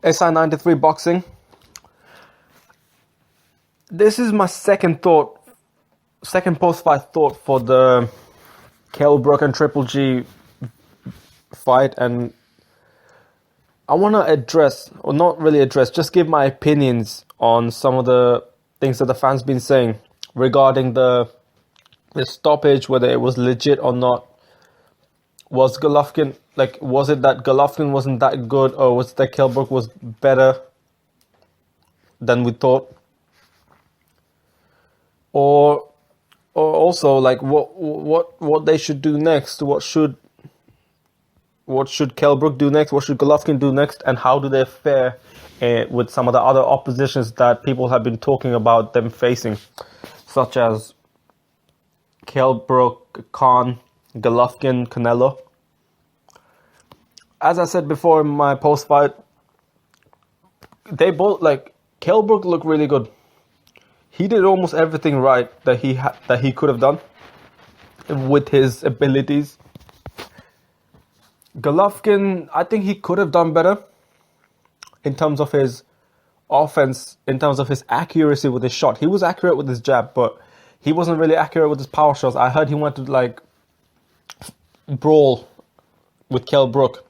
SI93 Boxing. This is my second post-fight thought for the Kell Brook and Triple G fight, and I want to address, or not really address, just give my opinions on some of the things that the fans been saying regarding the stoppage, whether it was legit or not. Was it that Golovkin wasn't that good, or was it that Kell Brook was better than we thought? Or also, like, what they should do next? What should Kell Brook do next? What should Golovkin do next? And how do they fare with some of the other oppositions that people have been talking about them facing, such as Kell Brook, Khan, Golovkin, Canelo? As I said before in my post-fight, they both, like, Kell Brook looked really good. He did almost everything right that he could have done with his abilities. Golovkin, I think he could have done better in terms of his offense, in terms of his accuracy with his shot. He was accurate with his jab, but he wasn't really accurate with his power shots. I heard he wanted to, like, brawl with Kell Brook.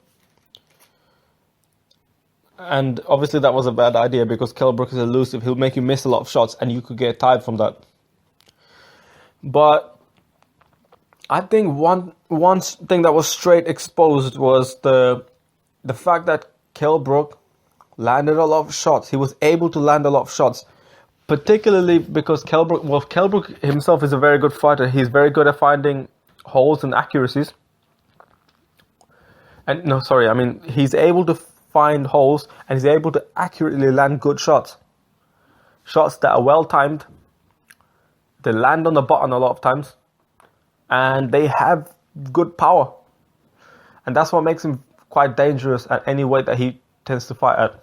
And obviously that was a bad idea because Kell Brook is elusive. He'll make you miss a lot of shots and you could get tired from that. But I think one thing that was straight exposed was the fact that Kell Brook landed a lot of shots. He was able to land a lot of shots, particularly because Kell Brook himself is a very good fighter. He's very good at finding holes and accuracies. He's able to find holes and he's able to accurately land good shots. Shots that are well timed. They land on the button a lot of times. And they have good power. And that's what makes him quite dangerous at any weight that he tends to fight at.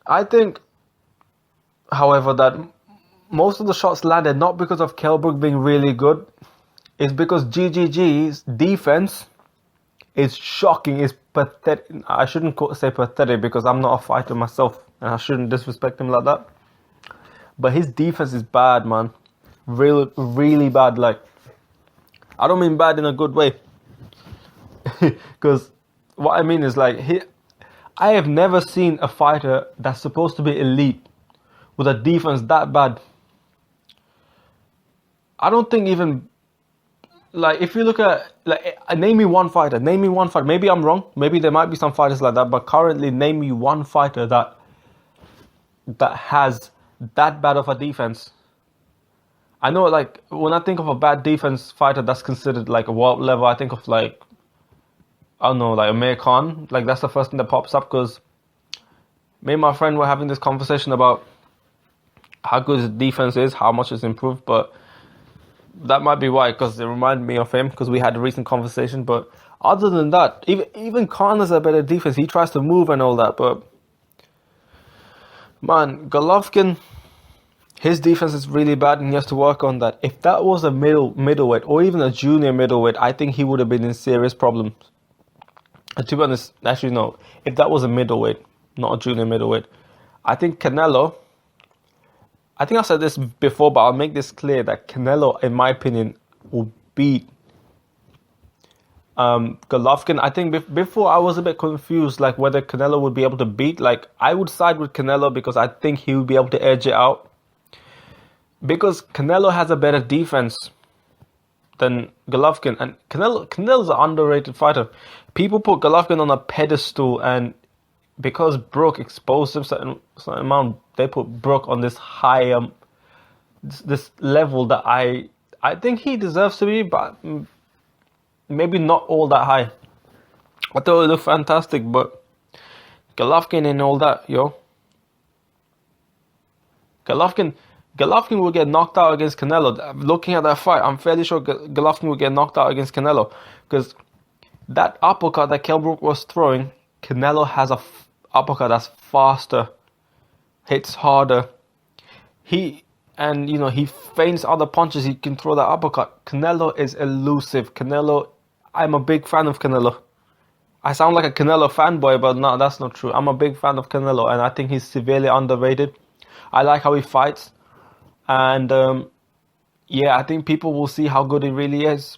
I think, however, that most of the shots landed not because of Kell Brook being really good. It's because GGG's defense is shocking, is pathetic. I shouldn't say pathetic because I'm not a fighter myself and I shouldn't disrespect him like that. But his defense is bad, man. Really, really bad. Like, I don't mean bad in a good way. Because what I mean is, like, I have never seen a fighter that's supposed to be elite with a defense that bad. I don't think even, like, if you look at, like, name me one fighter. Maybe I'm wrong. Maybe there might be some fighters like that. But currently, name me one fighter that has that bad of a defense. I know, like, when I think of a bad defense fighter that's considered, like, a world level, I think of, like, I don't know, like Amir Khan. Like, that's the first thing that pops up because me and my friend were having this conversation about how good his defense is, how much it's improved, but that might be why, because it reminded me of him, because we had a recent conversation. But other than that, even Khan has a better defense. He tries to move and all that, but man, Golovkin, his defense is really bad and he has to work on that. If that was a middleweight or even a junior middleweight, I think he would have been in serious problems. And to be honest, actually no, if that was a middleweight, not a junior middleweight, I think Canelo, I think I said this before, but I'll make this clear that Canelo, in my opinion, will beat Golovkin. I think before I was a bit confused, like whether Canelo would be able to beat. Like, I would side with Canelo because I think he would be able to edge it out. Because Canelo has a better defense than Golovkin. And Canelo's an underrated fighter. People put Golovkin on a pedestal, and because Brook exposed him certain amount, they put Brook on this high, this level that I think he deserves to be, but maybe not all that high. I thought it looked fantastic, but Golovkin and all that, yo. Golovkin will get knocked out against Canelo. Looking at that fight, I'm fairly sure Golovkin will get knocked out against Canelo. Because that uppercut that Kell Brook was throwing, Canelo has a uppercut that's faster, hits harder. He feints other punches. He can throw that uppercut. Canelo is elusive. I'm a big fan of Canelo. I sound like a Canelo fanboy, but no, that's not true. I'm a big fan of Canelo, and I think he's severely underrated. I like how he fights, and yeah, I think people will see how good he really is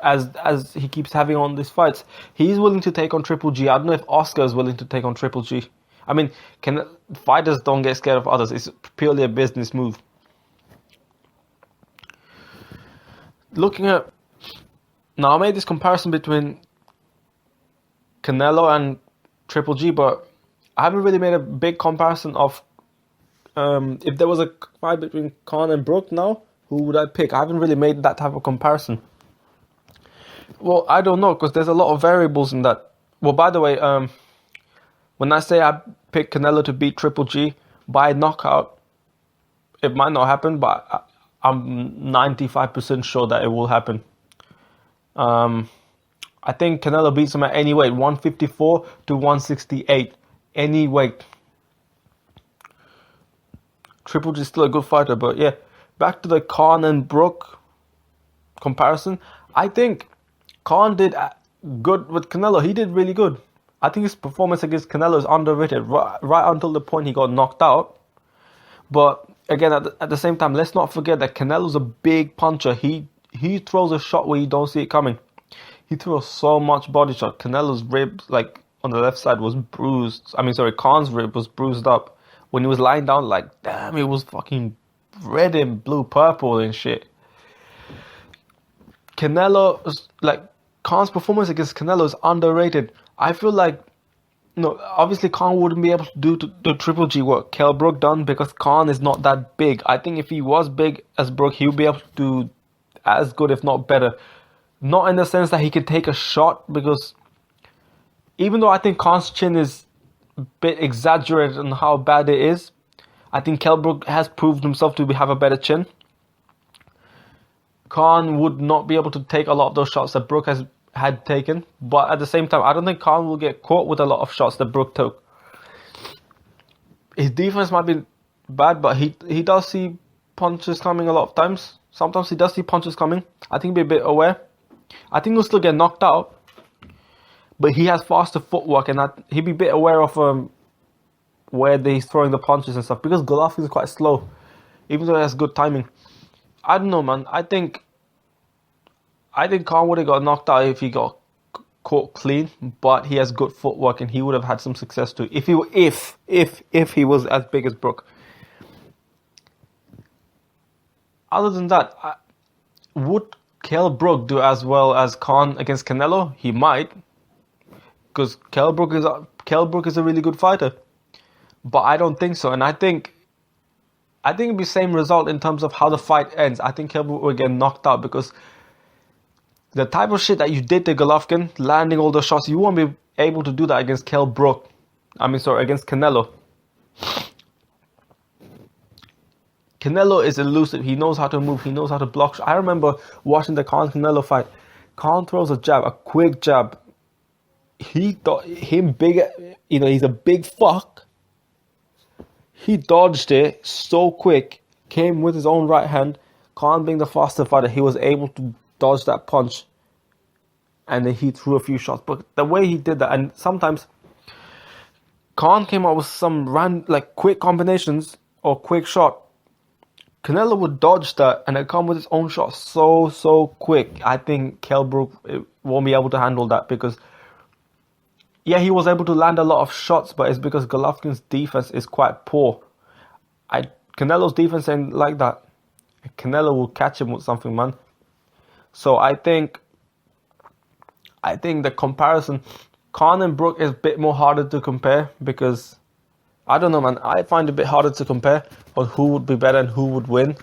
as he keeps having on these fights. He's willing to take on Triple G. I don't know if Oscar is willing to take on Triple G. I mean, fighters don't get scared of others. It's purely a business move. Looking at now, I made this comparison between Canelo and Triple G, but I haven't really made a big comparison of if there was a fight between Khan and Brook now, who would I pick? I haven't really made that type of comparison. Well, I don't know, because there's a lot of variables in that. Well, by the way, when I say I pick Canelo to beat Triple G by knockout, it might not happen, but I'm 95% sure that it will happen. I think Canelo beats him at any weight, 154 to 168, any weight. Triple G is still a good fighter, but yeah, back to the Khan and Brook comparison. I think Khan did good with Canelo. He did really good. I think his performance against Canelo is underrated right until the point he got knocked out. But again, at the same time, let's not forget that Canelo's a big puncher. He throws a shot where you don't see it coming. He throws so much body shot. Canelo's ribs, like on the left side, was bruised. Khan's rib was bruised up. When he was lying down, like, damn, it was fucking red and blue, purple and shit. Khan's performance against Canelo is underrated. I feel like, obviously Khan wouldn't be able to do the Triple G what Kell Brook done because Khan is not that big. I think if he was big as Brook, he would be able to do as good, if not better. Not in the sense that he could take a shot, because even though I think Khan's chin is a bit exaggerated on how bad it is, I think Kell Brook has proved himself to have a better chin. Khan would not be able to take a lot of those shots that Brook had taken, but at the same time, I don't think Khan will get caught with a lot of shots that Brook took. His defense might be bad, but he does see punches coming a lot of times. Sometimes he does see punches coming. I think he'll be a bit aware. I think he'll still get knocked out, but he has faster footwork, and he'll be a bit aware of where he's throwing the punches and stuff, because Golovkin is quite slow, even though he has good timing. I don't know, man. I think Khan would have got knocked out if he got caught clean, but he has good footwork and he would have had some success too if he was as big as Brook. Other than that, would Kell Brook do as well as Khan against Canelo? He might, because Kell Brook is a really good fighter, but I don't think so. And I think it'd be the same result in terms of how the fight ends. I think Kell Brook will get knocked out, because the type of shit that you did to Golovkin, landing all those shots, you won't be able to do that against against Canelo. Canelo is elusive. He knows how to move. He knows how to block. I remember watching the Khan-Canelo fight. Khan throws a jab, a quick jab. He thought him big, he's a big fuck. He dodged it so quick, came with his own right hand. Khan being the faster fighter, he was able to dodge that punch, and then he threw a few shots. But the way he did that, and sometimes Khan came out with some quick combinations or quick shot. Canelo would dodge that and then come with his own shot so quick. I think Kell Brook won't be able to handle that, because yeah, he was able to land a lot of shots, but it's because Golovkin's defense is quite poor. Canelo's defense ain't like that. Canelo will catch him with something, man. So I think the comparison, Khan and Brook, is a bit more harder to compare, because I don't know, man. I find it a bit harder to compare on who would be better and who would win.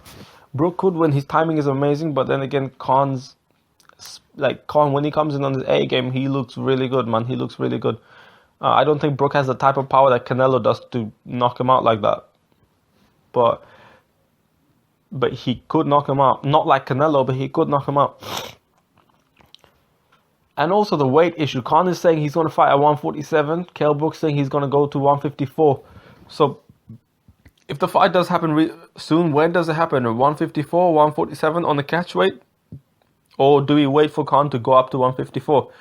Brook could win. His timing is amazing, but then again, Khan, when he comes in on his A game, he looks really good, man. He looks really good. I don't think Brook has the type of power that Canelo does to knock him out like that. But he could knock him out. Not like Canelo, but he could knock him out. And also the weight issue. Khan is saying he's going to fight at 147. Kell Brook saying he's going to go to 154. So if the fight does happen soon, when does it happen? 154, 147 on the catch weight? Or do we wait for Khan to go up to 154?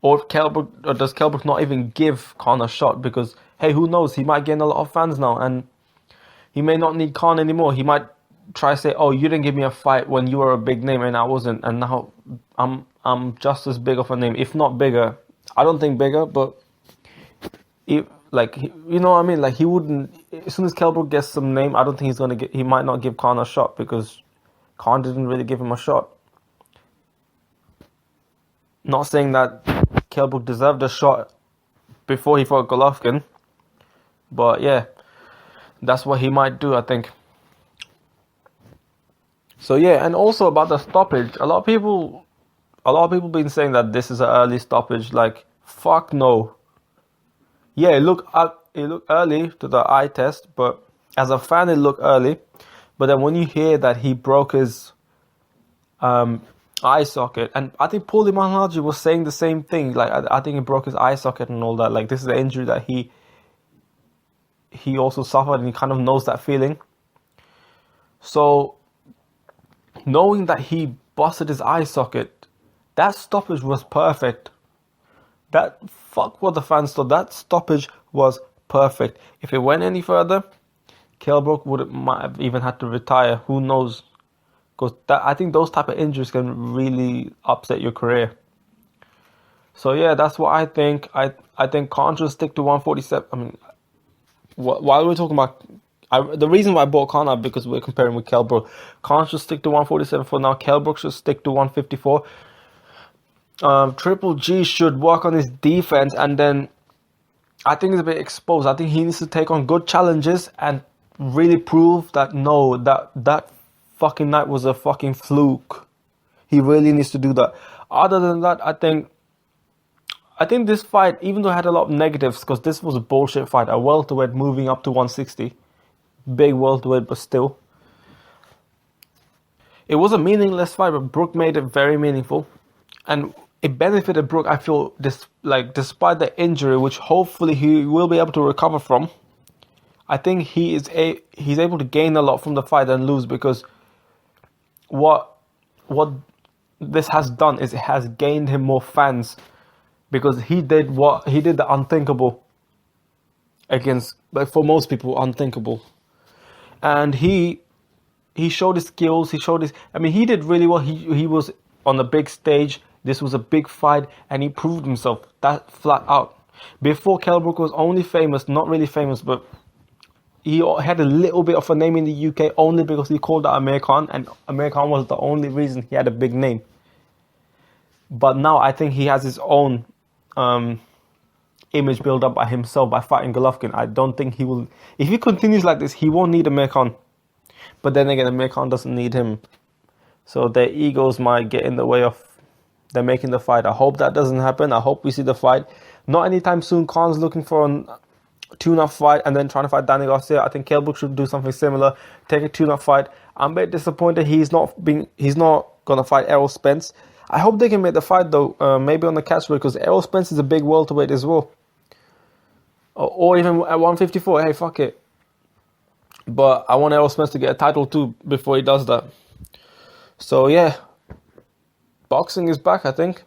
Or does Kell Brook not even give Khan a shot? Because hey, who knows? He might gain a lot of fans now, and he may not need Khan anymore. He might try to say, "Oh, you didn't give me a fight when you were a big name and I wasn't, and now I'm just as big of a name, if not bigger." I don't think bigger, but if, like, you know what I mean? Like, he wouldn't. As soon as Kell Brook gets some name, I don't think he's gonna get. He might not give Khan a shot because Khan didn't really give him a shot. Not saying that Kell Brook deserved a shot before he fought Golovkin, but yeah, that's what he might do, I think. So yeah, and also about the stoppage, a lot of people been saying that this is an early stoppage. Like, fuck no. Yeah, it looked early to the eye test, but as a fan, it looked early. But then when you hear that he broke his eye socket, and I think Paulie Malignaggi was saying the same thing. Like, I think he broke his eye socket and all that. Like, this is an injury that he also suffered, and he kind of knows that feeling. So, knowing that he busted his eye socket, that stoppage was perfect. That, fuck what the fans thought. That stoppage was perfect. If it went any further, Kell Brook might have even had to retire. Who knows? Because I think those type of injuries can really upset your career. So yeah, that's what I think. I think Khan should stick to 147. I mean, while we're talking about, the reason why I bought Khan up because we're comparing with Kell Brook. Khan should stick to 147 for now. Kell Brook should stick to 154. Triple G should work on his defense, and then I think he's a bit exposed. I think he needs to take on good challenges and really prove that no, that fucking night was a fucking fluke. He really needs to do that. Other than that, I think this fight, even though it had a lot of negatives, because this was a bullshit fight, a welterweight moving up to 160, big welterweight, but still, it was a meaningless fight. But Brook made it very meaningful, and it benefited Brook. I feel despite the injury, which hopefully he will be able to recover from. I think he's able to gain a lot from the fight and lose, because what this has done is it has gained him more fans, because he did the unthinkable against, like, for most people, unthinkable, and he showed his skills. He did really well. He was on the big stage. This was a big fight, and he proved himself that flat out. Before, Kell Brook was only famous, not really famous, but he had a little bit of a name in the UK only because he called out Amir Khan, and Amir Khan was the only reason he had a big name. But now I think he has his own image built up by himself by fighting Golovkin. I don't think he will. If he continues like this, he won't need Amir Khan. But then again, Amir Khan doesn't need him. So their egos might get in the way of them making the fight. I hope that doesn't happen. I hope we see the fight. Not anytime soon. Khan's looking for a tune-up fight and then trying to fight Danny Garcia. I think Kell Brook should do something similar. Take a tune-up fight. I'm a bit disappointed he's not gonna fight Errol Spence. I hope they can make the fight though. Maybe on the catchweight, because Errol Spence is a big welterweight as well. Or even at 154. Hey, fuck it. But I want Errol Spence to get a title too before he does that. So yeah, boxing is back, I think.